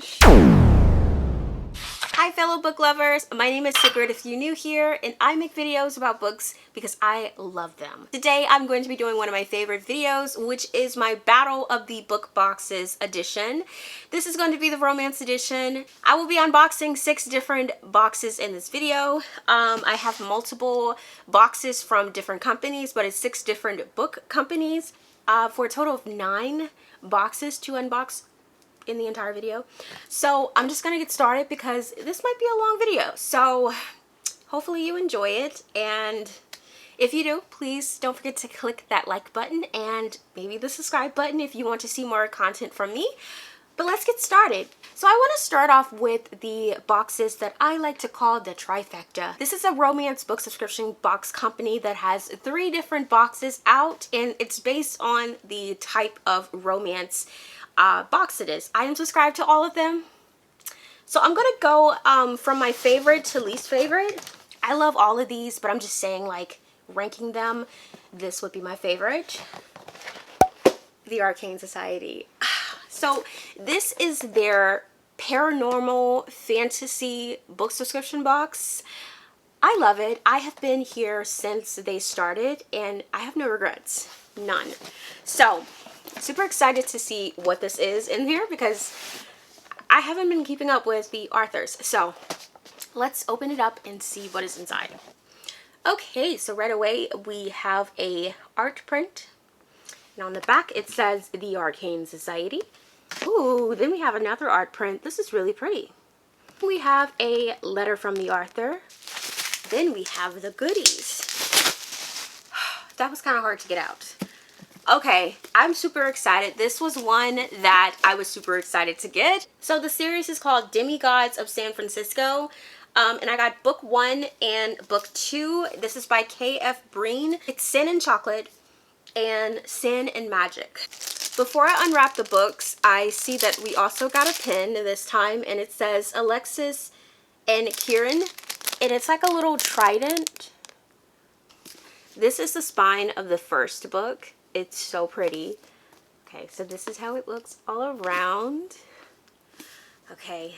gosh. Hi fellow book lovers, my name is Sigrid if you're new here, and I make videos about books because I love them. Today I'm going to be doing one of my favorite videos, which is my Battle of the Book Boxes edition. This is going to be the romance edition. I will be unboxing 6 different boxes in this video. I have multiple boxes from different companies, but it's 6 different book companies for a total of 9 boxes to unbox in the entire video. So I'm just gonna get started because this might be a long video, so hopefully you enjoy it, and if you do, please don't forget to click that like button and maybe the subscribe button if you want to see more content from me. But let's get started. So I want to start off with the boxes that I like to call the trifecta. This is a romance book subscription box company that has 3 different boxes out, and it's based on the type of romance box it is. I am subscribed to all of them. So I'm gonna go from my favorite to least favorite. I love all of these, but I'm just saying, like, ranking them, this would be my favorite. The Arcane Society. So this is their paranormal fantasy book subscription box. I love it. I have been here since they started and I have no regrets. None. So super excited to see what this is in here because I haven't been keeping up with the authors. So let's open it up and see what is inside. Okay, so right away we have a art print. And on the back it says the Arcane Society. Ooh, then we have another art print. This is really pretty. We have a letter from the author. Then we have the goodies. That was kind of hard to get out. Okay, I'm super excited. This was one that I was super excited to get. So the series is called Demigods of San Francisco. And I got book 1 and book 2. This is by K.F. Breen. It's Sin and Chocolate and Sin and Magic. Before I unwrap the books, I see that we also got a pin this time, and it says Alexis and Kieran, and it's like a little trident. This is the spine of the first book. It's so pretty. Okay, so this is how it looks all around. Okay,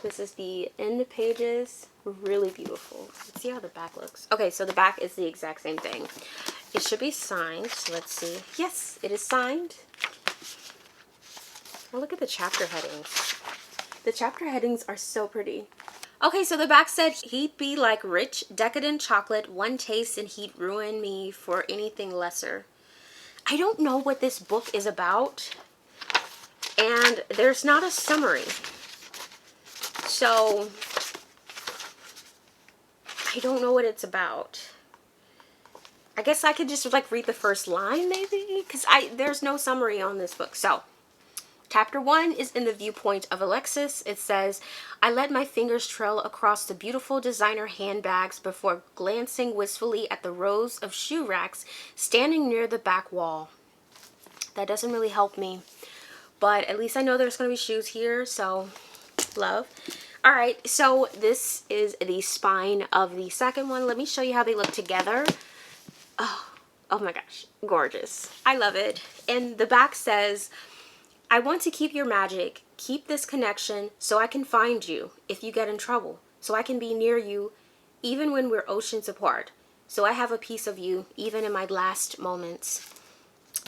this is the end pages. Really beautiful. Let's see how the back looks. Okay, so the back is the exact same thing. It should be signed. So let's see. Yes, it is signed. Oh, look at the chapter headings. The chapter headings are so pretty. Okay, so the back said, he'd be like rich, decadent chocolate, one taste and he'd ruin me for anything lesser. I don't know what this book is about, and there's not a summary. So I don't know what it's about. I guess I could just like read the first line maybe, because there's no summary on this book. So chapter 1 is in the viewpoint of Alexis. It says, I let my fingers trail across the beautiful designer handbags before glancing wistfully at the rows of shoe racks standing near the back wall. That doesn't really help me, but at least I know there's going to be shoes here, so love. Alright, so this is the spine of the second one. Let me show you how they look together. Oh my gosh, gorgeous. I love it. And the back says, I want to keep your magic, keep this connection so I can find you if you get in trouble, so I can be near you even when we're oceans apart, so I have a piece of you even in my last moments.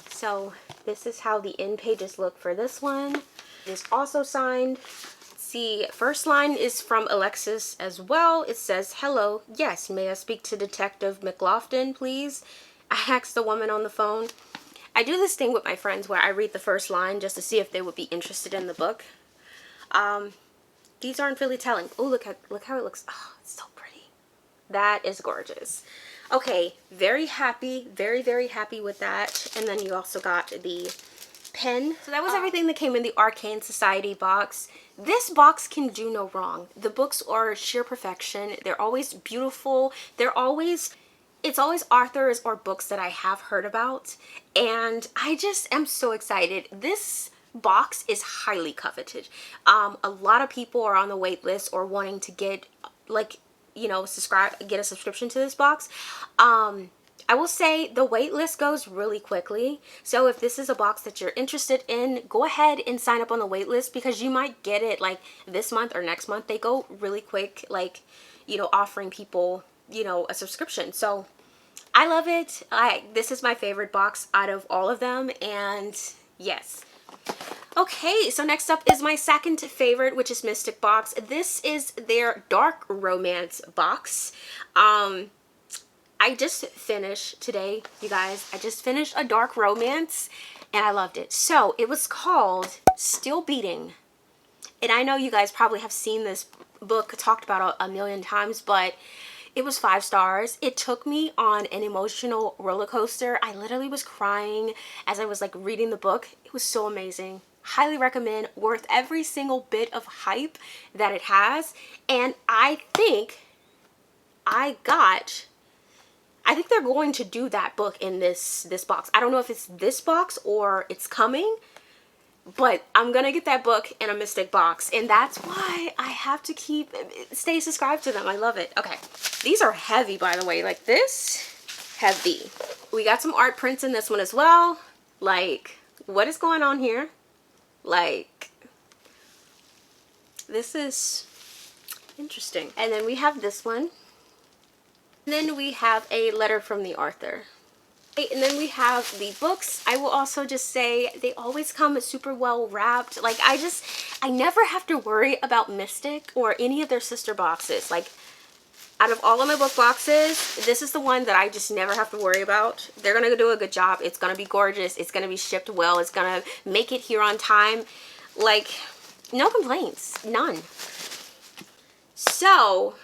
So this is how the end pages look for this one. It is also signed. See, first line is from Alexis as well. It says, hello, yes, may I speak to Detective McLaughlin, please? I asked the woman on the phone. I do this thing with my friends where I read the first line just to see if they would be interested in the book. These aren't really telling. Oh, look how it looks. Oh, it's so pretty. That is gorgeous. Okay, very happy, very, very happy with that. And then you also got the pen. So that was everything that came in the Arcane Society box. This box can do no wrong. The books are sheer perfection. They're always beautiful. It's always authors or books that I have heard about, and I just am so excited. This box is highly coveted. A lot of people are on the wait list or wanting to get, like, you know, get a subscription to this box. I will say the wait list goes really quickly. So if this is a box that you're interested in, go ahead and sign up on the wait list because you might get it like this month or next month. They go really quick, like, you know, offering people, you know, a subscription. So I love it. This is my favorite box out of all of them, and yes. Okay, so next up is my second favorite, which is Mystic Box. This is their dark romance box. I just finished today, you guys. I just finished a dark romance and I loved it. So it was called Still Beating. And I know you guys probably have seen this book talked about a million times, but it was 5 stars. It took me on an emotional roller coaster. I literally was crying as I was like reading the book. It was so amazing. Highly recommend, worth every single bit of hype that it has. And I think they're going to do that book in this box. I don't know if it's this box or it's coming, but I'm gonna get that book in a Mystic Box, and that's why I have to stay subscribed to them. I love it. Okay, these are heavy, by the way. Like this, heavy. We got some art prints in this one as well. Like, what is going on here? Like, this is interesting. And then we have this one. And then we have a letter from the author. And then we have the books. I will also just say they always come super well wrapped. Like, I never have to worry about Mystic or any of their sister boxes. Like, out of all of my book boxes, this is the one that I just never have to worry about. They're gonna do a good job. It's gonna be gorgeous. It's gonna be shipped well. It's gonna make it here on time. Like, no complaints, none. So,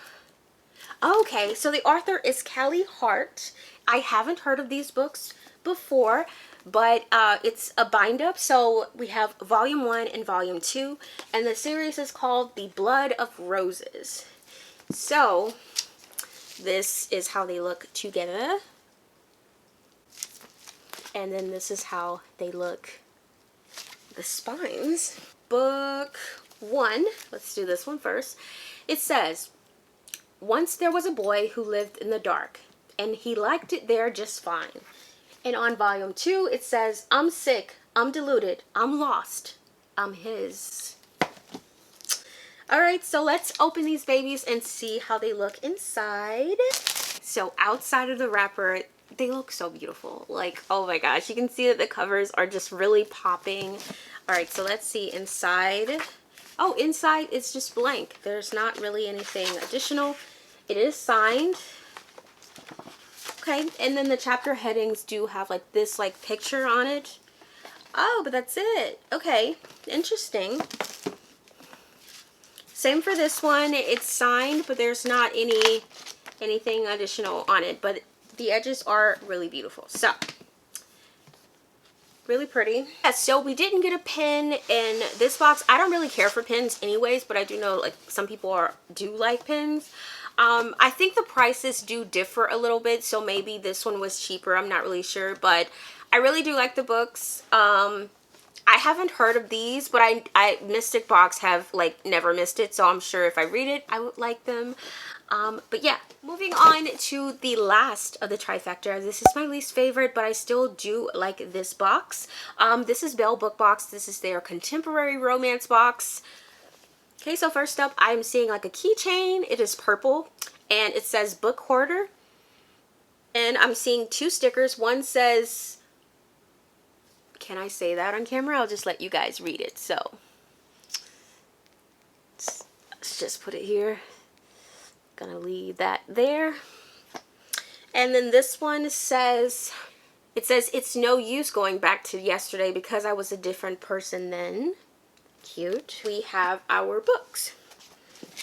okay, so the author is Kelly Hart. I haven't heard of these books before, but it's a bind up. So we have volume 1 and volume 2, and the series is called The Blood of Roses. So this is how they look together. And then this is how they look, the spines. Book 1, let's do this one first. It says, once there was a boy who lived in the dark, and he liked it there just fine. And on volume 2, it says, I'm sick, I'm deluded, I'm lost, I'm his. Alright, so let's open these babies and see how they look inside. So outside of the wrapper, they look so beautiful. Like, oh my gosh, you can see that the covers are just really popping. Alright, so let's see inside. Oh, inside it's just blank. There's not really anything additional. It is signed. Okay, and then the chapter headings do have like this like picture on it. Oh, but that's it. Okay, interesting. Same for this one. It's signed, but there's not anything additional on it. But the edges are really beautiful. So, really pretty. Yeah, so we didn't get a pin in this box. I don't really care for pins anyways, but I do know like some people do like pins. I think the prices do differ a little bit, so maybe this one was cheaper. I'm not really sure, but I really do like the books. I haven't heard of these, but I Mystic Box have like never missed it, so I'm sure if I read it, I would like them. But yeah, moving on to the last of the trifecta. This is my least favorite, but I still do like this box. This is Belle Book Box. This is their contemporary romance box. Okay, so first up, I'm seeing like a keychain. It is purple, and it says Book Hoarder. And I'm seeing 2 stickers. One says, can I say that on camera? I'll just let you guys read it. So, let's just put it here. Gonna leave that there. And then this one says, it's no use going back to yesterday because I was a different person then. Cute. We have our books.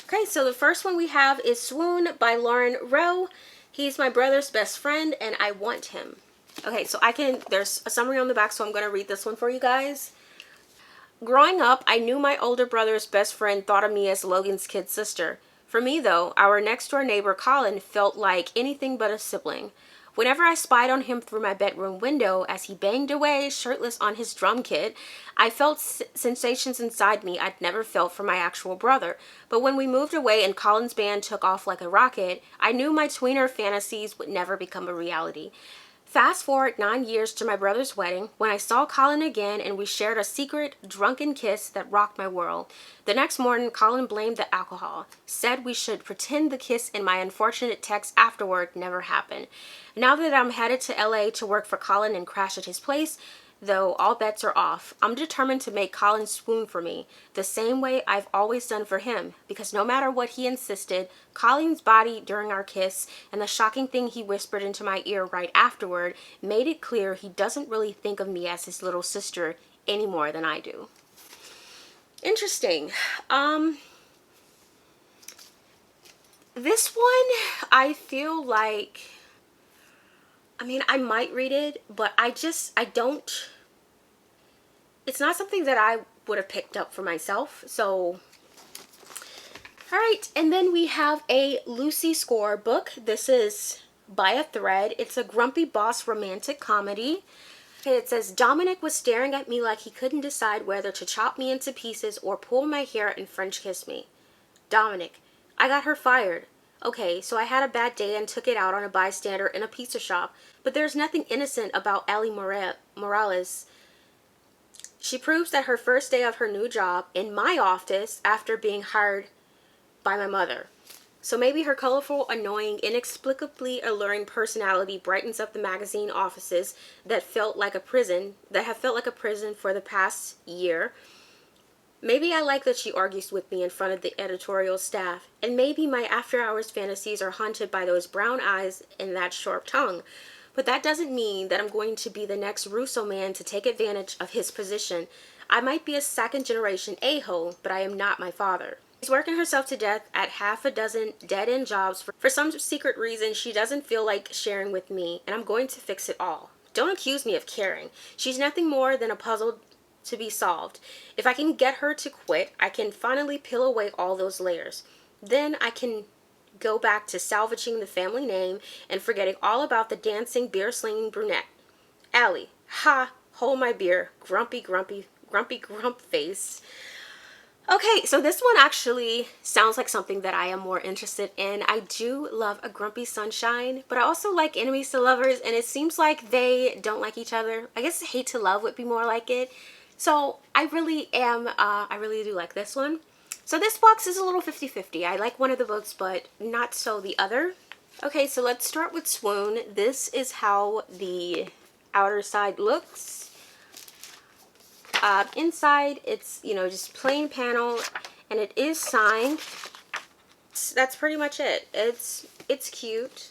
Okay, so the first one we have is Swoon by Lauren Rowe. He's my brother's best friend and I want him. Okay, so there's a summary on the back, so I'm going to read this one for you guys. Growing up, I knew my older brother's best friend thought of me as Logan's kid sister. For me, though, our next door neighbor Colin felt like anything but a sibling. Whenever I spied on him through my bedroom window as he banged away shirtless on his drum kit, I felt sensations inside me I'd never felt for my actual brother. But when we moved away and Colin's band took off like a rocket, I knew my tweener fantasies would never become a reality. Fast forward 9 years to my brother's wedding, when I saw Colin again and we shared a secret, drunken kiss that rocked my world. The next morning, Colin blamed the alcohol, said we should pretend the kiss in my unfortunate text afterward never happened. Now that I'm headed to LA to work for Colin and crash at his place, though all bets are off, I'm determined to make Colin swoon for me, the same way I've always done for him, because no matter what he insisted, Colin's body during our kiss and the shocking thing he whispered into my ear right afterward made it clear he doesn't really think of me as his little sister any more than I do. Interesting. This one, I feel like, I mean, I might read it, but I don't, it's not something that I would have picked up for myself. So, all right. And then we have a Lucy Score book. This is By a Thread. It's a grumpy boss romantic comedy. Okay, it says, Dominic was staring at me like he couldn't decide whether to chop me into pieces or pull my hair and French kiss me. Dominic, I got her fired. Okay, so I had a bad day and took it out on a bystander in a pizza shop, but there's nothing innocent about Ellie Morales. She proves that her first day of her new job in my office after being hired by my mother. So maybe her colorful, annoying, inexplicably alluring personality brightens up the magazine offices that have felt like a prison for the past year. Maybe I like that she argues with me in front of the editorial staff, and maybe my after-hours fantasies are haunted by those brown eyes and that sharp tongue. But that doesn't mean that I'm going to be the next Russo man to take advantage of his position. I might be a second-generation a-hole, but I am not my father. She's working herself to death at half a dozen dead-end jobs. For some secret reason, she doesn't feel like sharing with me, and I'm going to fix it all. Don't accuse me of caring. She's nothing more than a puzzle to be solved. If I can get her to quit, I can finally peel away all those layers. Then I can go back to salvaging the family name and forgetting all about the dancing, beer-slinging brunette. Allie, ha, hold my beer, grumpy grump face. Okay, so this one actually sounds like something that I am more interested in. I do love a grumpy sunshine, but I also like enemies to lovers, and it seems like they don't like each other. I guess hate to love would be more like it. So I really do like this one. So this box is a little 50-50. I like one of the books, but not so the other. Okay, so let's start with Swoon. This is how the outer side looks. Inside, it's, you know, just plain panel, and it is signed. That's pretty much it. It's cute.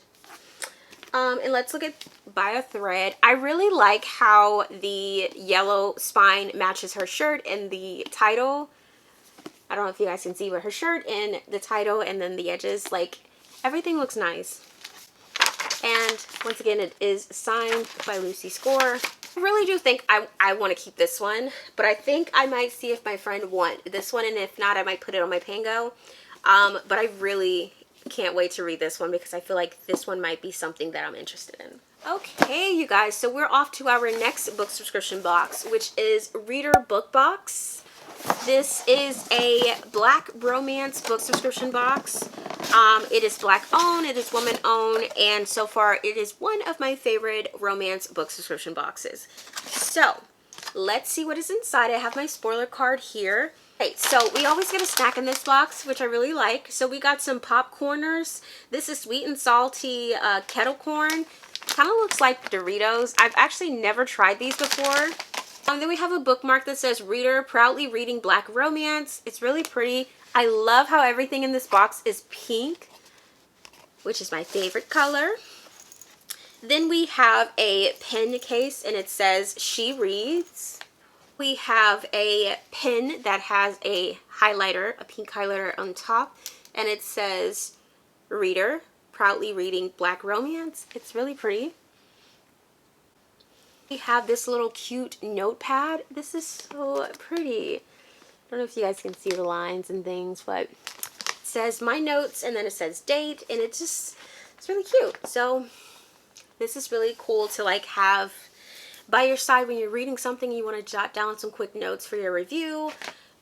And let's look at By a Thread. I really like how the yellow spine matches her shirt and the title. I don't know if you guys can see, but her shirt and the title and then the edges, like, everything looks nice. And once again, it is signed by Lucy Score. I really do think I want to keep this one, but I think I might see if my friend wants this one, and if not, I might put it on my Pango. But I really can't wait to read this one because I feel like this one might be something that I'm interested in. Okay, you guys, so we're off to our next book subscription box, which is ReadHer Book Box. This is a Black romance book subscription box. It is Black owned, it is woman owned, and so far it is one of my favorite romance book subscription boxes. So let's see what is inside. I have my spoiler card here. Okay, so we always get a snack in this box, which I really like. So we got some popcorners. This is sweet and salty kettle corn. Kind of looks like Doritos. I've actually never tried these before. Then we have a bookmark that says ReadHer, proudly reading Black romance. It's really pretty. I love how everything in this box is pink, which is my favorite color. Then we have a pen case, and it says She Reads. We have a pen that has a highlighter, a pink highlighter on top, and it says ReadHer, proudly reading Black romance. It's really pretty. We have this little cute notepad. This is so pretty. I don't know if you guys can see the lines and things, but it says my notes, and then it says date, and it's really cute. So This is really cool to like have by your side when you're reading something, you want to jot down some quick notes for your review.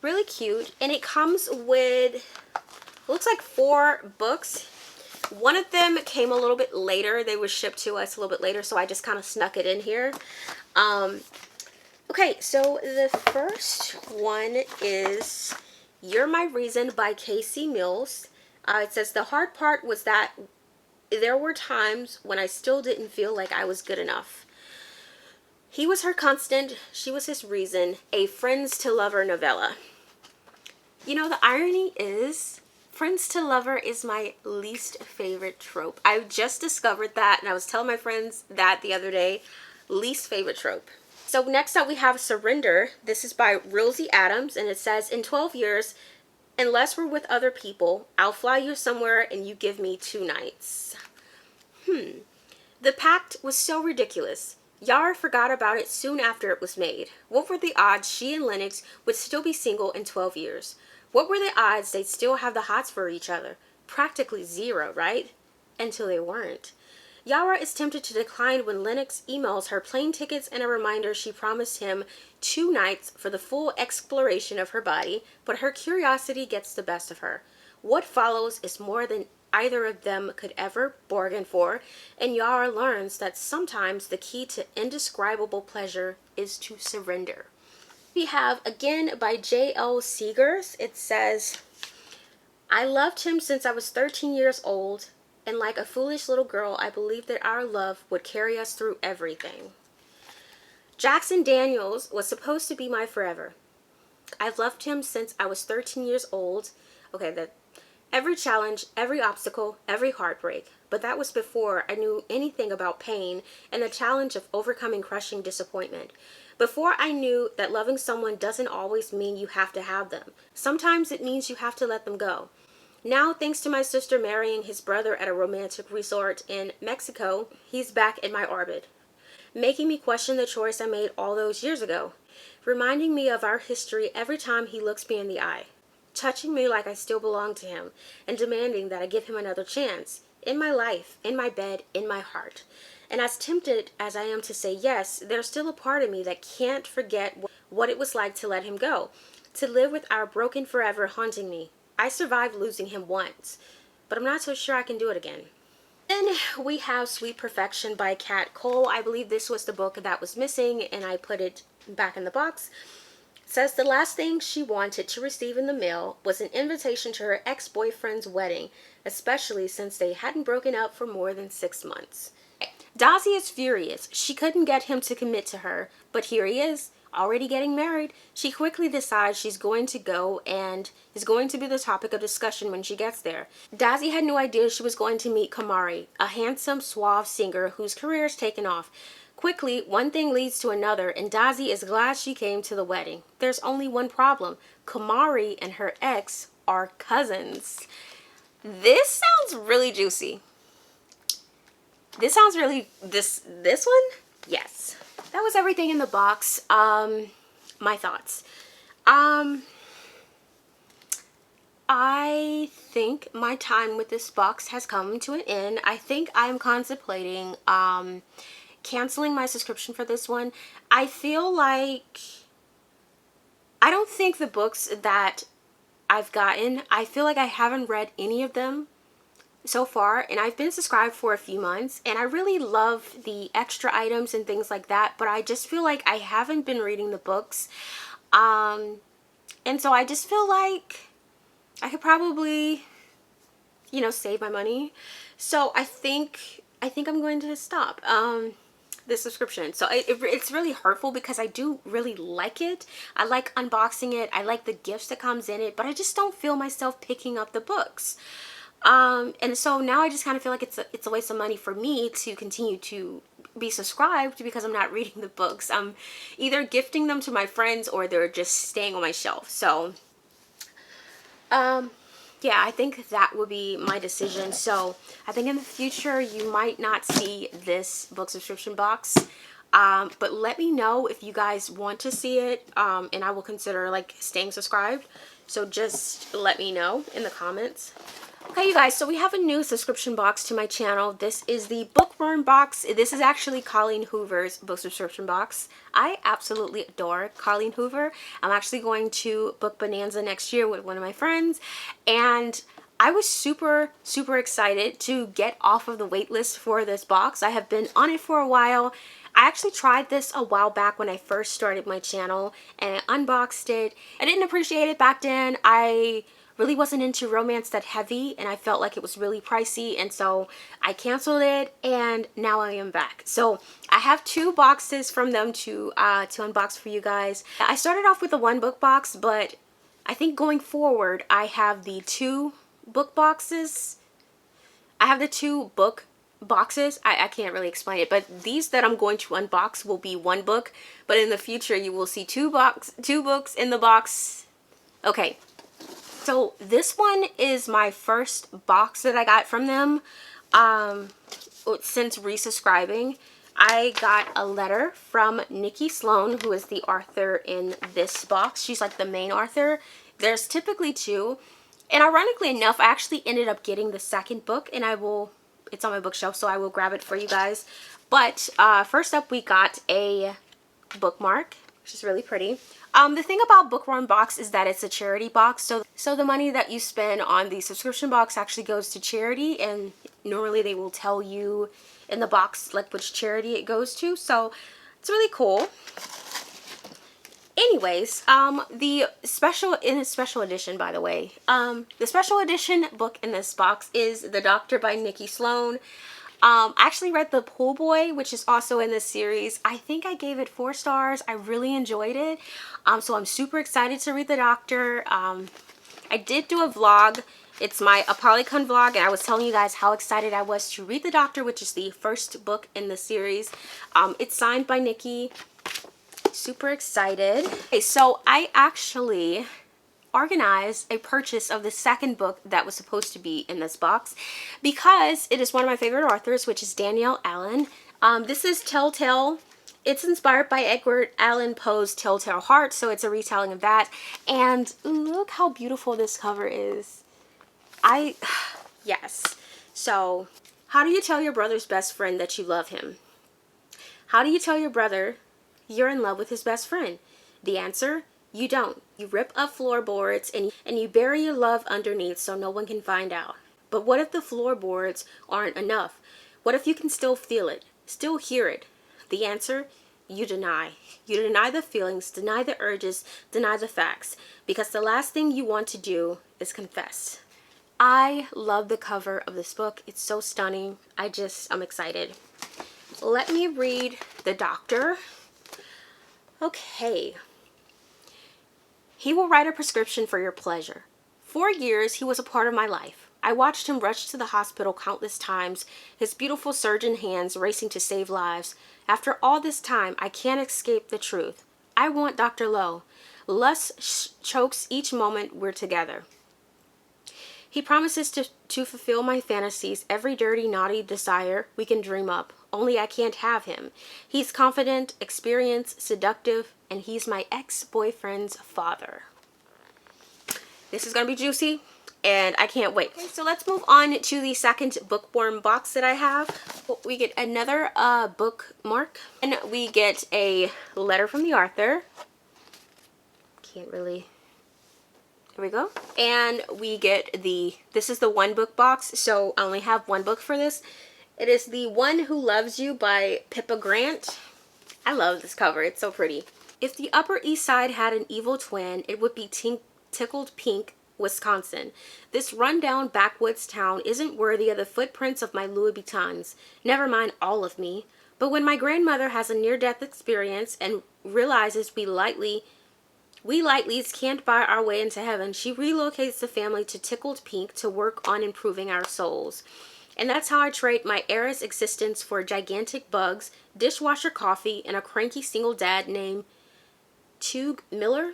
Really cute. And it comes with, looks like 4 books. One of them came a little bit later. They were shipped to us a little bit later, so I just kind of snuck it in here. Okay, so the first one is You're My Reason by Casey Mills. It says, the hard part was that there were times when I still didn't feel like I was good enough. He was her constant, she was his reason, a friends to lover novella. You know, the irony is, friends to lover is my least favorite trope. I just discovered that, and I was telling my friends that the other day. Least favorite trope. So next up we have Surrender. This is by Rilsey Adams, and it says, in 12 years, unless we're with other people, I'll fly you somewhere and you give me 2 nights. The pact was so ridiculous. Yara forgot about it soon after it was made. What were the odds she and Lennox would still be single in 12 years? What were the odds they'd still have the hots for each other? Practically 0, right? Until they weren't. Yara is tempted to decline when Lennox emails her plane tickets and a reminder she promised him 2 nights for the full exploration of her body, but her curiosity gets the best of her. What follows is more than either of them could ever bargain for, and Yara learns that sometimes the key to indescribable pleasure is to surrender. We have, again, by J.L. Seegers. It says, I loved him since I was 13 years old, and like a foolish little girl, I believed that our love would carry us through everything. Jackson Daniels was supposed to be my forever. I've loved him since I was 13 years old. Okay, every challenge, every obstacle, every heartbreak. But that was before I knew anything about pain and the challenge of overcoming crushing disappointment. Before I knew that loving someone doesn't always mean you have to have them. Sometimes it means you have to let them go. Now, thanks to my sister marrying his brother at a romantic resort in Mexico, he's back in my orbit, making me question the choice I made all those years ago, reminding me of our history every time he looks me in the eye, touching me like I still belong to him, and demanding that I give him another chance, in my life, in my bed, in my heart. And as tempted as I am to say yes, there's still a part of me that can't forget what it was like to let him go, to live with our broken forever haunting me. I survived losing him once, but I'm not so sure I can do it again. Then we have Sweet Perfection by Kat Cole. I believe this was the book that was missing, and I put it back in the box. It says the last thing she wanted to receive in the mail was an invitation to her ex-boyfriend's wedding, especially since they hadn't broken up for more than 6 months. Daisy is furious. She couldn't get him to commit to her, but here he is, already getting married. She quickly decides she's going to go and is going to be the topic of discussion when she gets there. Daisy had no idea she was going to meet Kamari, a handsome, suave singer whose career is taken off. Quickly, one thing leads to another, and Daisy is glad she came to the wedding. There's only one problem. Kamari and her ex are cousins. This sounds really juicy. This sounds really, this one? Yes. That was everything in the box. My thoughts. I think my time with this box has come to an end. I think I'm contemplating canceling my subscription for this one. I feel like I don't think the books that I've gotten, I feel like I haven't read any of them so far, and I've been subscribed for a few months, and I really love the extra items and things like that, but I just feel like I haven't been reading the books, and so I just feel like I could probably, you know, save my money. So I think I'm going to stop this subscription. So it's really hurtful because I do really like it. I like unboxing it. I like the gifts that comes in it, but I just don't feel myself picking up the books. And so now I just kind of feel like it's a waste of money for me to continue to be subscribed because I'm not reading the books. I'm either gifting them to my friends or they're just staying on my shelf. So, yeah, I think that would be my decision. So I think in the future you might not see this book subscription box. But let me know if you guys want to see it, and I will consider like staying subscribed. So just let me know in the comments. Okay, you guys, so we have a new subscription box to my channel. This is the Bookworm Box. This is actually Colleen Hoover's book subscription box. I absolutely adore Colleen Hoover. I'm actually going to Book Bonanza next year with one of my friends, and I was super excited to get off of the wait list for this box. I have been on it for a while. I actually tried this a while back when I first started my channel, and I unboxed it. I didn't appreciate it back then. I really wasn't into romance that heavy, and I felt like it was really pricey, and so I canceled it, and now I am back. So I have 2 boxes from them to unbox for you guys. I started off with the 1 book box, but I think going forward I have the 2 book boxes. I have the 2 book boxes. I can't really explain it, but these that I'm going to unbox will be 1 book, but in the future you will see 2 books in the box. Okay, so this one is my first box that I got from them since resubscribing. I got a letter from Nikki Sloan, who is the author in this box. She's like the main author. There's typically 2. And ironically enough, I actually ended up getting the 2nd book, and it's on my bookshelf, so I will grab it for you guys. But first up, we got a bookmark, which is really pretty. The thing about Bookworm Box is that it's a charity box, so the money that you spend on the subscription box actually goes to charity, and normally they will tell you in the box like which charity it goes to, so it's really cool. Anyways, in a special edition, by the way, the special edition book in this box is The Doctor by Nikki Sloan. I actually read The Pool Boy, which is also in this series. I think I gave it 4 stars. I really enjoyed it. So I'm super excited to read The Doctor. I did do a vlog. It's my Polycon vlog, and I was telling you guys how excited I was to read The Doctor, which is the first book in the series. It's signed by Nikki. Super excited. Okay, so I actually organized a purchase of the 2nd book that was supposed to be in this box because it is one of my favorite authors, which is Danielle Allen. This is Telltale. It's inspired by Edgar Allan Poe's Telltale Heart, so it's a retelling of that. And look how beautiful this cover is. Yes. So, how do you tell your brother's best friend that you love him? How do you tell your brother you're in love with his best friend? The answer, you don't. You rip up floorboards and you bury your love underneath so no one can find out. But what if the floorboards aren't enough? What if you can still feel it, still hear it? The answer, you deny. You deny the feelings, deny the urges, deny the facts, because the last thing you want to do is confess. I love the cover of this book. It's so stunning. I'm excited. Let me read The Doctor. Okay. He will write a prescription for your pleasure. 4 years, he was a part of my life. I watched him rush to the hospital countless times, his beautiful surgeon hands racing to save lives. After all this time, I can't escape the truth. I want Dr. Lowe. Lust chokes each moment we're together. He promises to fulfill my fantasies, every dirty, naughty desire we can dream up. Only I can't have him. He's confident, experienced, seductive, and he's my ex-boyfriend's father. This is going to be juicy, and I can't wait. Okay, so let's move on to the 2nd Bookworm box that I have. We get another bookmark, and we get a letter from the author. Can't really... Here we go. And we get this is the 1 book box, so I only have 1 book for this. It is The One Who Loves You by Pippa Grant. I love this cover. It's so pretty. If the Upper East Side had an evil twin, it would be Tickled Pink, Wisconsin. This rundown backwoods town isn't worthy of the footprints of my Louis Vuittons. Never mind all of me. But when my grandmother has a near-death experience and realizes we Lightleys can't buy our way into heaven, she relocates the family to Tickled Pink to work on improving our souls. And that's how I trade my heiress existence for gigantic bugs, dishwasher coffee, and a cranky single dad named Tug Miller.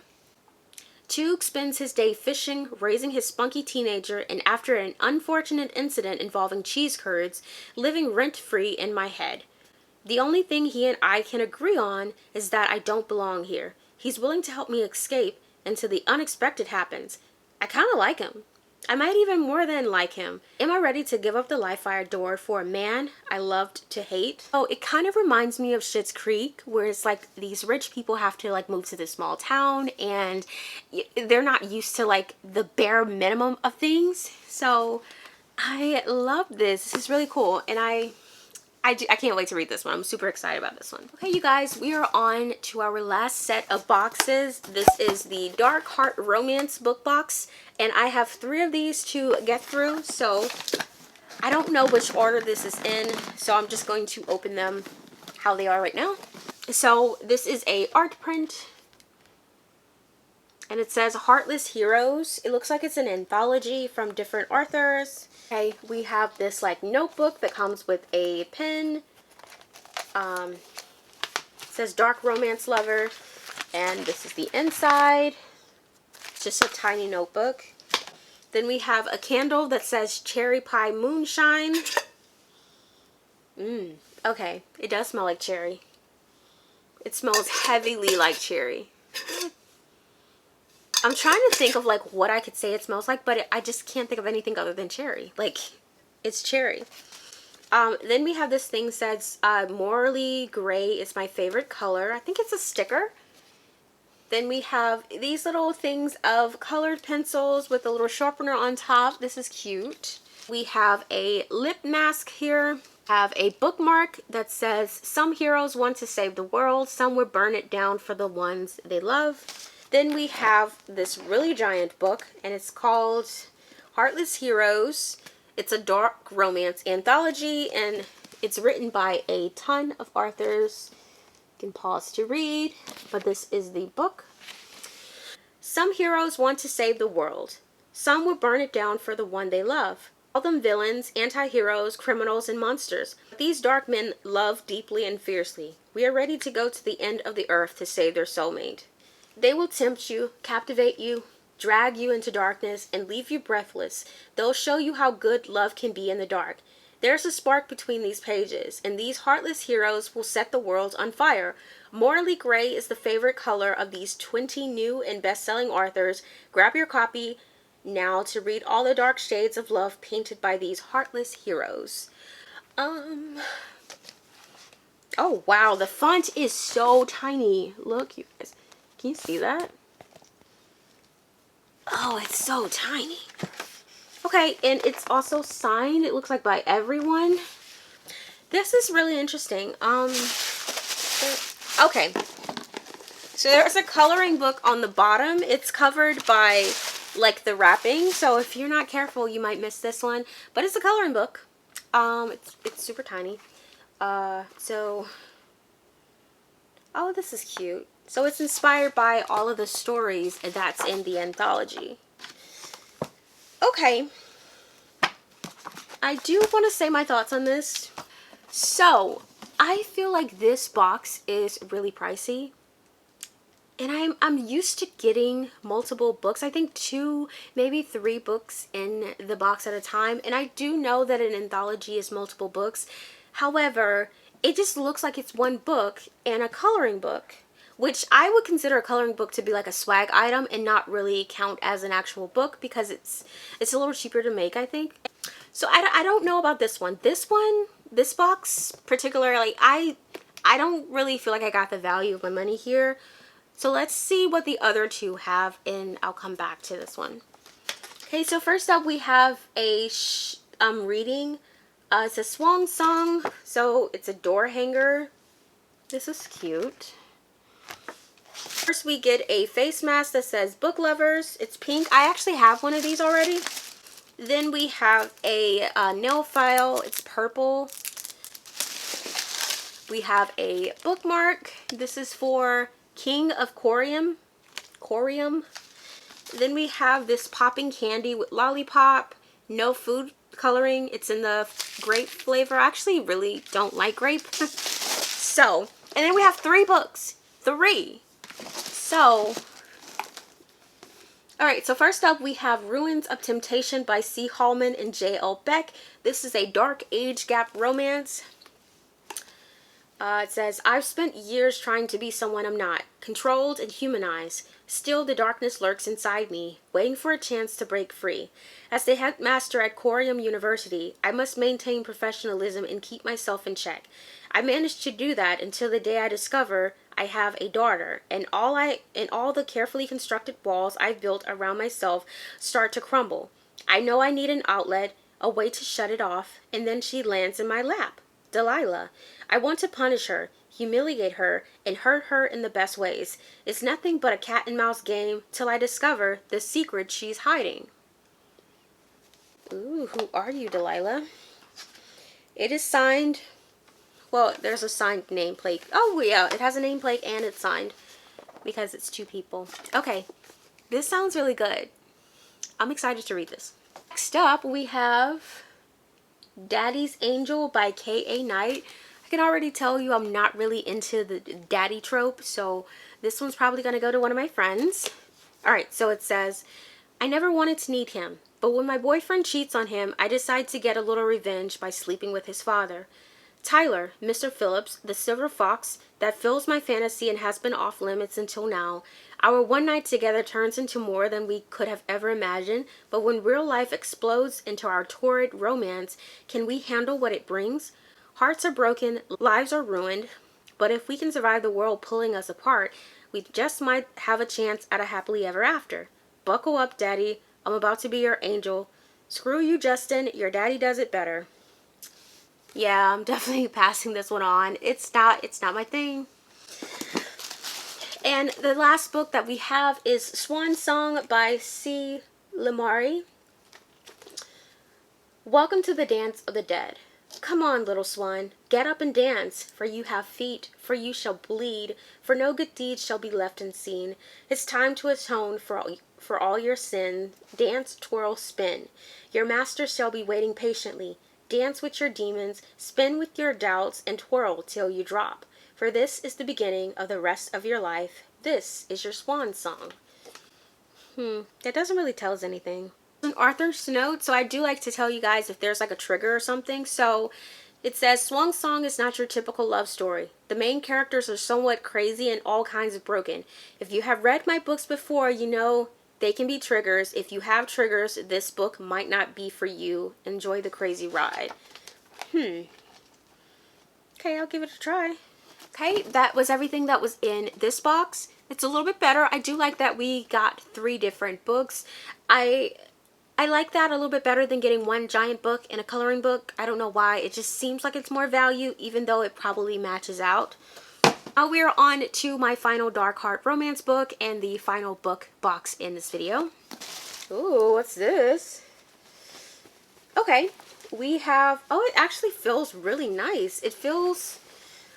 Tug spends his day fishing, raising his spunky teenager, and after an unfortunate incident involving cheese curds, living rent-free in my head. The only thing he and I can agree on is that I don't belong here. He's willing to help me escape until the unexpected happens. I kind of like him. I might even more than like him. Am I ready to give up the life I adored for a man I loved to hate? Oh, it kind of reminds me of Schitt's Creek, where it's like these rich people have to like move to this small town and they're not used to like the bare minimum of things. So I love this. This is really cool, and I can't wait to read this one. I'm super excited about this one. Okay, you guys, we are on to our last set of boxes. This is the Dark Heart Romance book box, and I have 3 of these to get through, so I don't know which order this is in, so I'm just going to open them how they are right now. So this is a art print, and it says Heartless Heroes. It looks like it's an anthology from different authors. Okay, we have this like notebook that comes with a pen. It says Dark Romance Lover, and this is the inside. It's just a tiny notebook. Then we have a candle that says Cherry Pie Moonshine. Okay, it does smell like cherry. It smells heavily like cherry. I'm trying to think of like what I could say it smells like, but I just can't think of anything other than cherry. Like, it's cherry. Then we have this thing that says Morally Gray is my favorite color. I think it's a sticker. Then we have these little things of colored pencils with a little sharpener on top. This is cute. We have a lip mask here. Have a bookmark that says some heroes want to save the world, some would burn it down for the ones they love. Then we have this really giant book, and it's called Heartless Heroes. It's a dark romance anthology, and it's written by a ton of authors. You can pause to read, but this is the book. Some heroes want to save the world. Some would burn it down for the one they love. All them villains, anti-heroes, criminals, and monsters. These dark men love deeply and fiercely. We are ready to go to the end of the earth to save their soulmate. They will tempt you, captivate you, drag you into darkness, and leave you breathless. They'll show you how good love can be in the dark. There's a spark between these pages, and these heartless heroes will set the world on fire. Morally Gray is the favorite color of these 20 new and best-selling authors. Grab your copy now to read all the dark shades of love painted by these heartless heroes. Oh wow, the font is so tiny. Look, you guys. Can you see that? Oh, it's so tiny. Okay, and it's also signed, it looks like, by everyone. This is really interesting. Okay. So there's a coloring book on the bottom. It's covered by, like, the wrapping. So if you're not careful, you might miss this one. But it's a coloring book. It's super tiny. Oh, this is cute. So it's inspired by all of the stories that's in the anthology. Okay. I do want to say my thoughts on this. So, I feel like this box is really pricey. And I'm used to getting multiple books. I think 2, maybe 3 books in the box at a time. And I do know that an anthology is multiple books. However, it just looks like it's one book and a coloring book, which I would consider a coloring book to be like a swag item and not really count as an actual book because it's a little cheaper to make, I think. So I don't know about this one. This box particularly, I don't really feel like I got the value of my money here. So let's see what the other 2 have, and I'll come back to this one. Okay, so first up we have a reading. It's a swan song, so it's a door hanger. This is cute. First we get a face mask that says Book Lovers. It's pink. I actually have one of these already. Then we have a nail file. It's purple. We have a bookmark. This is for King of Corium. Then we have this popping candy with lollipop. No food coloring. It's in the grape flavor. I actually really don't like grape. So, and then we have 3 books. 3. So, alright, so first up we have Ruins of Temptation by C. Hallman and J.L. Beck. This is a dark age gap romance. It says, I've spent years trying to be someone I'm not, controlled and humanized. Still, the darkness lurks inside me, waiting for a chance to break free. As the headmaster at Corium University, I must maintain professionalism and keep myself in check. I managed to do that until the day I discover I have a daughter, and all the carefully constructed walls I've built around myself start to crumble. I know I need an outlet, a way to shut it off, and then she lands in my lap. Delilah. I want to punish her, humiliate her, and hurt her in the best ways. It's nothing but a cat and mouse game till I discover the secret she's hiding. Ooh, who are you, Delilah? It is signed. Well, there's a signed nameplate. Oh, yeah, it has a nameplate and it's signed because it's 2 people. Okay, this sounds really good. I'm excited to read this. Next up, we have Daddy's Angel by K.A. Knight. I can already tell you I'm not really into the daddy trope, so this one's probably going to go to one of my friends. Alright, so it says, I never wanted to need him, but when my boyfriend cheats on him, I decide to get a little revenge by sleeping with his father. Tyler, Mr. Phillips, the silver fox that fills my fantasy and has been off limits until now. Our one night together turns into more than we could have ever imagined, but when real life explodes into our torrid romance, can we handle what it brings? Hearts are broken, lives are ruined, but if we can survive the world pulling us apart, we just might have a chance at a happily ever after. Buckle up, Daddy. I'm about to be your angel. Screw you, Justin. Your daddy does it better. Yeah, I'm definitely passing this one on. It's not my thing. And the last book that we have is Swan Song by C. Limari. Welcome to the dance of the dead. Come on, little swan, get up and dance, for you have feet, for you shall bleed, for no good deed shall be left unseen. It's time to atone for all your sin. Dance, twirl, spin. Your master shall be waiting patiently. Dance with your demons, spin with your doubts, and twirl till you drop. For this is the beginning of the rest of your life. This is your swan song. That doesn't really tell us anything. An author's note, so I do like to tell you guys if there's like a trigger or something. So it says, Swan Song is not your typical love story. The main characters are somewhat crazy and all kinds of broken. If you have read my books before, you know they can be triggers. If you have triggers, this book might not be for you. Enjoy the crazy ride. Okay, I'll give it a try. Okay, that was everything that was in this box. It's a little bit better. I do like that we got 3 different books. I like that a little bit better than getting one giant book and a coloring book. I don't know why. It just seems like it's more value, even though it probably matches out. Now we're on to my final Dark Heart romance book and the final book box in this video. Ooh, what's this? Okay, we have, oh, it actually feels really nice. It feels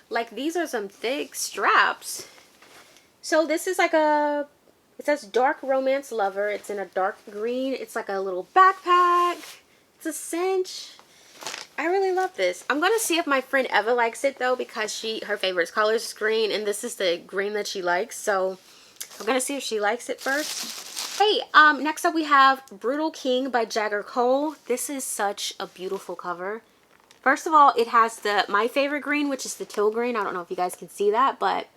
like these are some thick straps. So this is like a, it says Dark Romance Lover. It's in a dark green. It's like a little backpack. It's a cinch. I really love this. I'm going to see if my friend Eva likes it though, because her favorite color is green and this is the green that she likes. So I'm going to see if she likes it first. Hey, next up we have Brutal King by Jagger Cole. This is such a beautiful cover. First of all, it has my favorite green, which is the teal green. I don't know if you guys can see that, but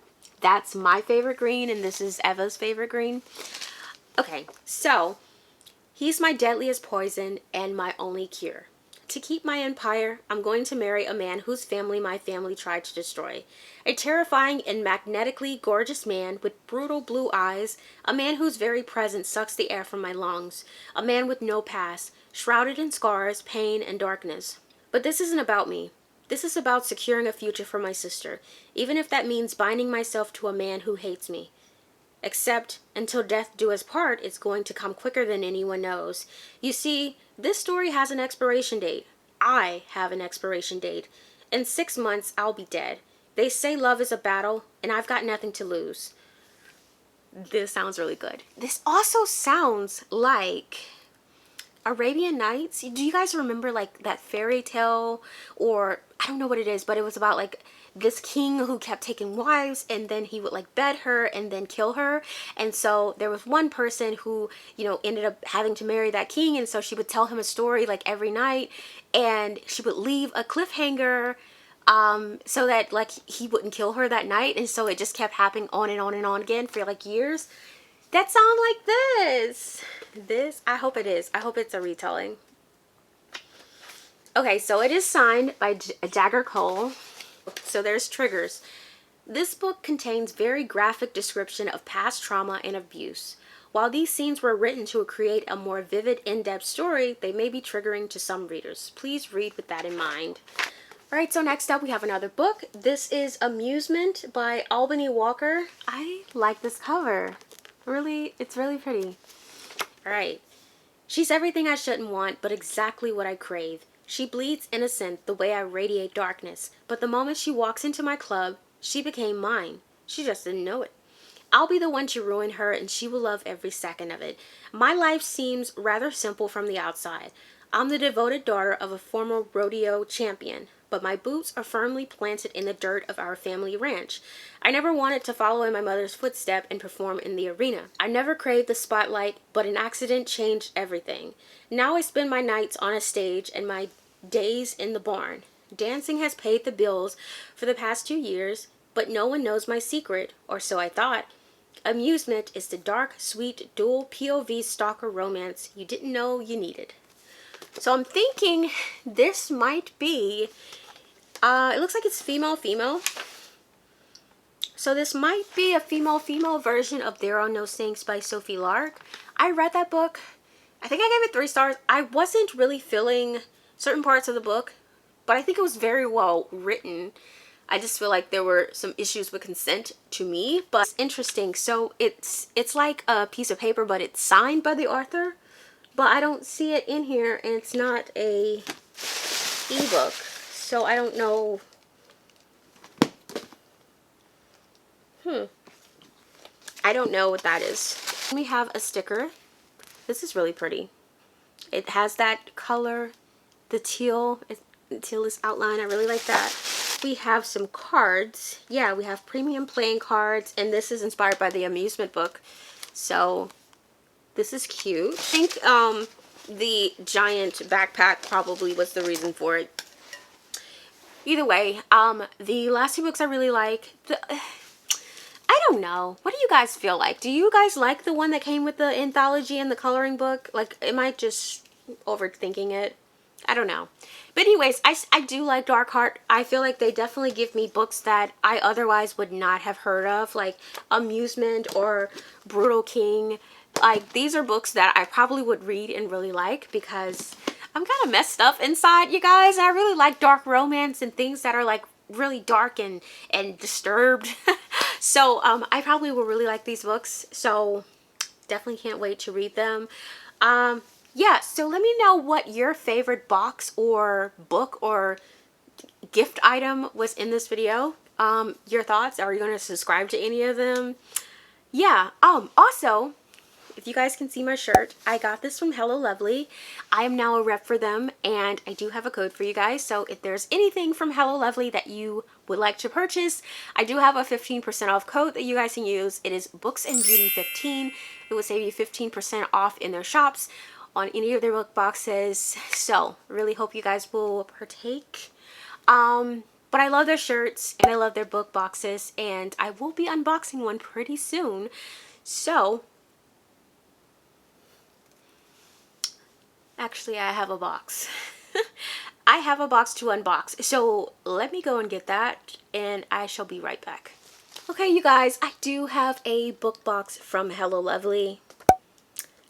that's my favorite green and this is Eva's favorite green. Okay, so he's my deadliest poison and my only cure. To keep my empire, I'm going to marry a man whose family my family tried to destroy. A terrifying and magnetically gorgeous man with brutal blue eyes, a man whose very presence sucks the air from my lungs, a man with no past, shrouded in scars, pain, and darkness. But this isn't about me. This is about securing a future for my sister, even if that means binding myself to a man who hates me. Except, until death do us part, it's going to come quicker than anyone knows. You see, this story has an expiration date. I have an expiration date. In 6 months, I'll be dead. They say love is a battle, and I've got nothing to lose. This sounds really good. This also sounds like Arabian Nights. Do you guys remember like that fairy tale, or I don't know what it is, but it was about like this king who kept taking wives and then he would like bed her and then kill her. And so there was one person who, you know, ended up having to marry that king, and so she would tell him a story like every night and she would leave a cliffhanger so that like he wouldn't kill her that night, and so it just kept happening on and on and on again for like years. That sound like this. I hope it is. I hope it's a retelling. Okay, so it is signed by Dagger Cole. So there's triggers. This book contains very graphic description of past trauma and abuse. While these scenes were written to create a more vivid, in-depth story, they may be triggering to some readers. Please read with that in mind. Alright, so next up we have another book. This is Amusement by Albany Walker. I like this cover. Really, it's really pretty. Alright. She's everything I shouldn't want, but exactly what I crave. She bleeds innocent the way I radiate darkness, but the moment she walks into my club, she became mine. She just didn't know it. I'll be the one to ruin her, and she will love every second of it. My life seems rather simple from the outside. I'm the devoted daughter of a former rodeo champion, but my boots are firmly planted in the dirt of our family ranch. I never wanted to follow in my mother's footsteps and perform in the arena. I never craved the spotlight, but an accident changed everything. Now I spend my nights on a stage and my days in the barn. Dancing has paid the bills for the past 2 years, but no one knows my secret, or so I thought. Amusement is the dark, sweet, dual POV stalker romance you didn't know you needed. So I'm thinking this might be, it looks like it's female. So this might be a female version of There Are No Saints by Sophie Lark. I read that book. I think I gave it 3 stars. I wasn't really feeling certain parts of the book, but I think it was very well written. I just feel like there were some issues with consent to me, but it's interesting. So it's like a piece of paper, but it's signed by the author. But I don't see it in here, and it's not a ebook, so I don't know. I don't know what that is. We have a sticker. This is really pretty. It has that color, the teal. Teal is outline. I really like that. We have some cards. Yeah, we have premium playing cards, and this is inspired by the amusement book. So this is cute. I think the giant backpack probably was the reason for it. Either way, the last 2 books I really like. I don't know. What do you guys feel like? Do you guys like the one that came with the anthology and the coloring book? Like, am I just overthinking it? I don't know. But anyways, I do like Dark Heart. I feel like they definitely give me books that I otherwise would not have heard of, like Amusement or Brutal King. Like, these are books that I probably would read and really like because I'm kind of messed up inside, you guys. I really like dark romance and things that are like really dark and disturbed. So I probably will really like these books. So definitely can't wait to read them. Yeah, so let me know what your favorite box or book or gift item was in this video. Your thoughts. Are you going to subscribe to any of them? Yeah. Also, if you guys can see my shirt, I got this from Hello Lovely. I am now a rep for them, and I do have a code for you guys. So if there's anything from Hello Lovely that you would like to purchase, I do have a 15% off code that you guys can use. It is booksnbeauty15. It will save you 15% off in their shops on any of their book boxes. So really hope you guys will partake. But I love their shirts and I love their book boxes, and I will be unboxing one pretty soon. So actually, I have a box. I have a box to unbox. So let me go and get that, and I shall be right back. Okay, you guys, I do have a book box from Hello Lovely.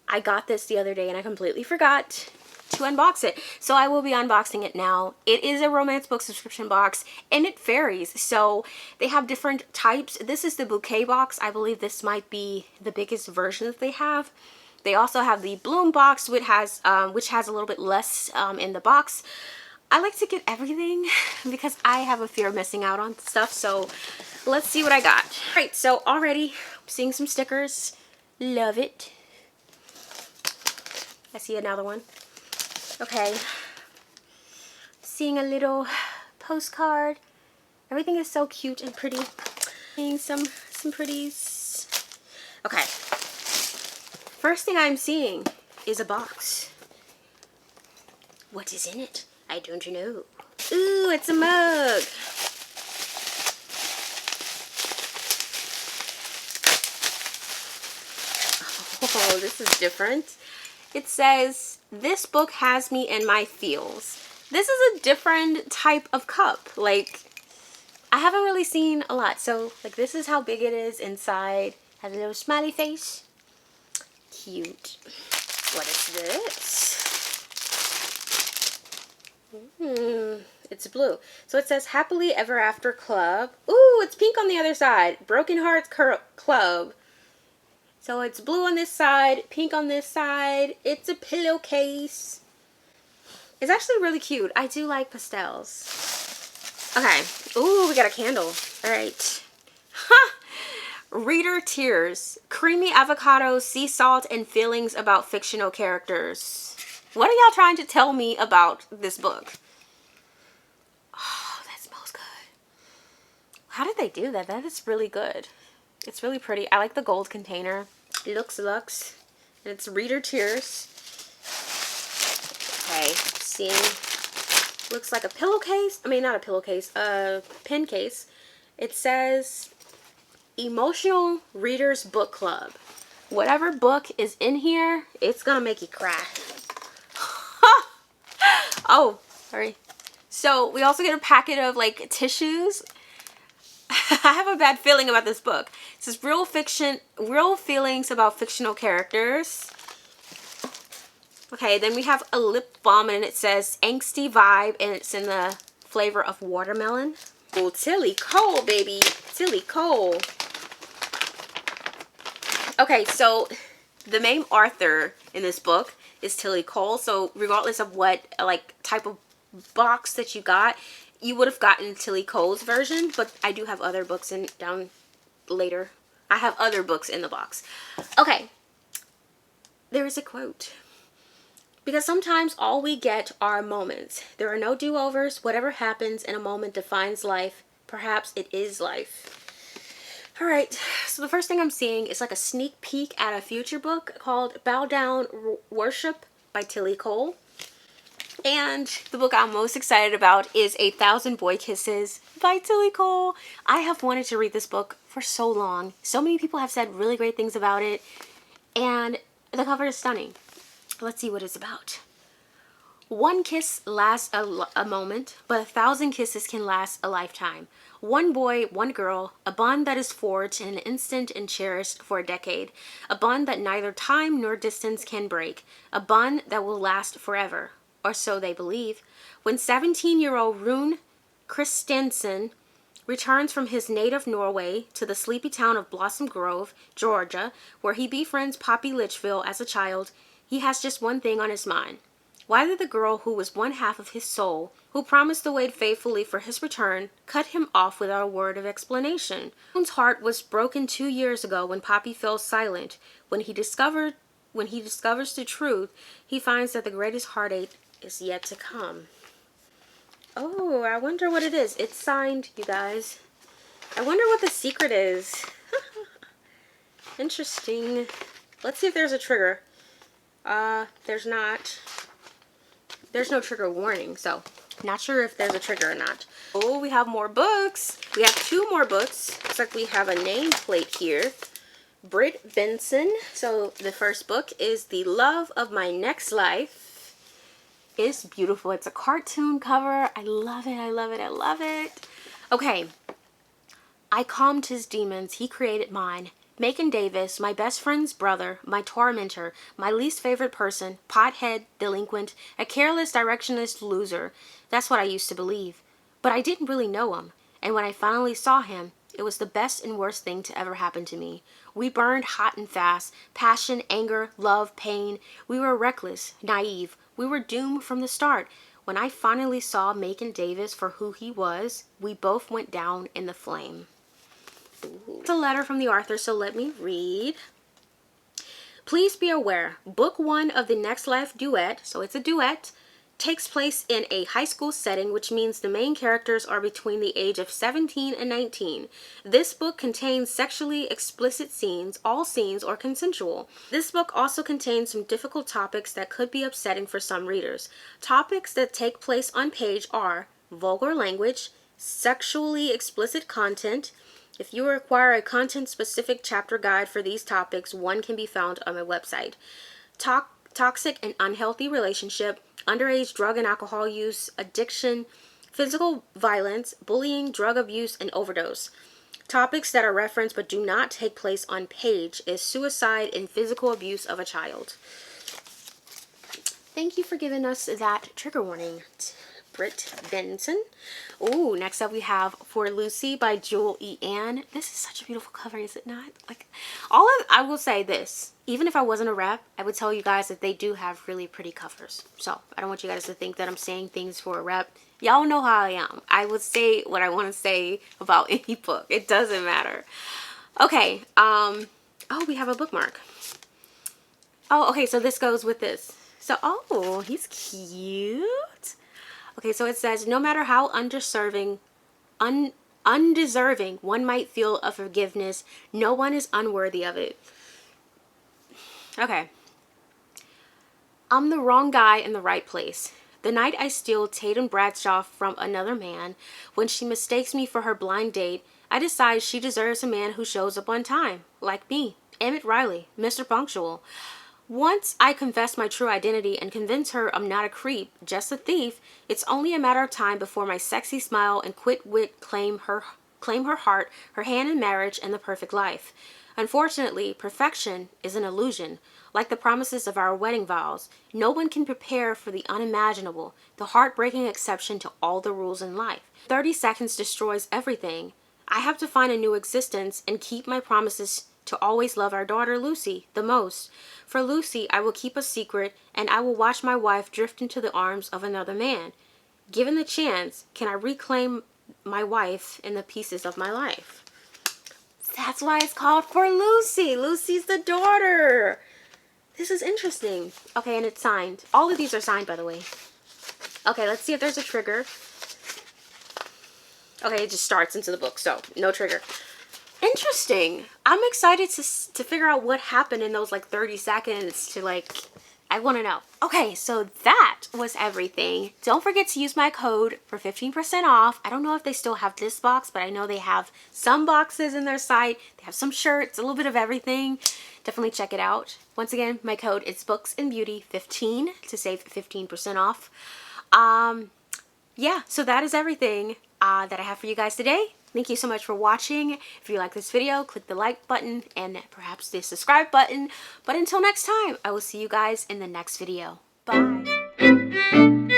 I got this the other day and I completely forgot to unbox it. So I will be unboxing it now. It is a romance book subscription box, and it varies. So they have different types. This is the bouquet box. I believe this might be the biggest version that they have. They also have the Bloom box, which has a little bit less in the box. I like to get everything because I have a fear of missing out on stuff. So let's see what I got. All right, so already seeing some stickers. Love it. I see another one. Okay. Seeing a little postcard. Everything is so cute and pretty. Seeing some pretties. Okay. First thing I'm seeing is a box. What is in it? I don't know. Ooh, it's a mug. Oh, this is different. It says, "This book has me in my feels." This is a different type of cup. Like, I haven't really seen a lot. So, like, this is how big it is inside. Has a little smiley face. Cute. What is this? It's blue. So it says Happily Ever After Club. Ooh, it's pink on the other side. Broken Hearts Club. So it's blue on this side, pink on this side. It's a pillowcase. It's actually really cute. I do like pastels. Okay. Ooh, we got a candle. All right. Reader Tears. Creamy avocado, sea salt, and feelings about fictional characters. What are y'all trying to tell me about this book? Oh, that smells good. How did they do that? That is really good. It's really pretty. I like the gold container. It looks luxe. And it's Reader Tears. Okay, seeing. Looks like a pillowcase. I mean, not a pillowcase. A pen case. It says Emotional Readers Book Club. Whatever book is in here, it's gonna make you cry. Oh, sorry. So we also get a packet of like tissues. I have a bad feeling about this book. It says real feelings about fictional characters. Okay, then we have a lip balm and it says angsty vibe and it's in the flavor of watermelon. Oh, Tilly Cole, baby. Tilly Cole. Okay, so the main author in this book is Tilly Cole. So regardless of what like type of box that you got, you would have gotten Tilly Cole's version, but I do have other books in down later. I have other books in the box. Okay. There is a quote. Because sometimes all we get are moments. There are no do-overs. Whatever happens in a moment defines life. Perhaps it is life. Alright, so the first thing I'm seeing is like a sneak peek at a future book called Bow Down Worship by Tilly Cole. And the book I'm most excited about is 1,000 Boy Kisses by Tilly Cole. I have wanted to read this book for so long. So many people have said really great things about it. And the cover is stunning. Let's see what it's about. One kiss lasts a moment, but 1,000 kisses can last a lifetime. One boy, one girl, a bond that is forged in an instant and cherished for a decade. A bond that neither time nor distance can break. A bond that will last forever. Or so they believe. When 17-year-old Rune Christensen returns from his native Norway to the sleepy town of Blossom Grove, Georgia, where he befriends Poppy Litchfield as a child, he has just one thing on his mind. Why did the girl who was one half of his soul, who promised to wait faithfully for his return, cut him off without a word of explanation? Rune's heart was broken 2 years ago when Poppy fell silent. When he discovers the truth, he finds that the greatest heartache is yet to come. Oh, I wonder what it is. It's signed, you guys. I wonder what the secret is. Interesting. Let's see if there's a trigger. There's not. There's no trigger warning, so not sure if there's a trigger or not. Oh, we have more books. We have 2 more books. Looks like we have a nameplate here. Britt Benson. So the first book is The Love of My Next Life. It's beautiful. It's a cartoon cover. I love it. I love it. I love it. Okay. I calmed his demons. He created mine. Macon Davis, my best friend's brother, my tormentor, my least favorite person, pothead, delinquent, a careless, directionless loser. That's what I used to believe. But I didn't really know him. And when I finally saw him, it was the best and worst thing to ever happen to me. We burned hot and fast. Passion, anger, love, pain. We were reckless, naive. We were doomed from the start. When I finally saw Macon Davis for who he was, we both went down in the flame. It's a letter from the author, so let me read. Please be aware, book 1 of the Next Life duet, so it's a duet, takes place in a high school setting, which means the main characters are between the age of 17 and 19. This book contains sexually explicit scenes. All scenes are consensual. This book also contains some difficult topics that could be upsetting for some readers. Topics that take place on page are vulgar language, sexually explicit content, If you require a content-specific chapter guide for these topics, one can be found on my website. Toxic and unhealthy relationship, underage drug and alcohol use, addiction, physical violence, bullying, drug abuse, and overdose. Topics that are referenced but do not take place on page is suicide and physical abuse of a child. Thank you for giving us that trigger warning, Britt Benson. Ooh, next up we have For Lucy by Jewel E. Ann. This is such a beautiful cover, is it not? Like, I will say this. Even if I wasn't a rep, I would tell you guys that they do have really pretty covers. So, I don't want you guys to think that I'm saying things for a rep. Y'all know how I am. I would say what I want to say about any book. It doesn't matter. Okay, oh, we have a bookmark. Oh, okay, so this goes with this. So, oh, he's cute. Okay, so it says, no matter how undeserving one might feel of forgiveness, no one is unworthy of it. Okay. I'm the wrong guy in the right place. The night I steal Tatum Bradshaw from another man, when she mistakes me for her blind date, I decide she deserves a man who shows up on time, like me, Emmett Riley, Mr. Punctual. Once I confess my true identity and convince her I'm not a creep, just a thief, it's only a matter of time before my sexy smile and quick wit claim her heart, her hand in marriage, and the perfect life. Unfortunately, perfection is an illusion. Like the promises of our wedding vows, no one can prepare for the unimaginable, the heartbreaking exception to all the rules in life. 30 seconds destroys everything. I have to find a new existence and keep my promises to always love our daughter Lucy the most. For Lucy, I will keep a secret, and I will watch my wife drift into the arms of another man. Given the chance, can I reclaim my wife in the pieces of my life? That's why it's called For Lucy. Lucy's the daughter. This is interesting. Okay, and it's signed. All of these are signed, by the way. Okay, let's see if there's a trigger. Okay, it just starts into the book, so no trigger. Interesting. I'm excited to figure out what happened in those like 30 seconds to like, I want to know. Okay, so that was everything. Don't forget to use my code for 15% off. I don't know if they still have this box, but I know they have some boxes in their site. They have some shirts, a little bit of everything. Definitely check it out. Once again, my code is booksnbeauty15 to save 15% off. Yeah, so that is everything that I have for you guys today. Thank you so much for watching. If you like this video, click the like button and perhaps the subscribe button. But until next time, I will see you guys in the next video. Bye.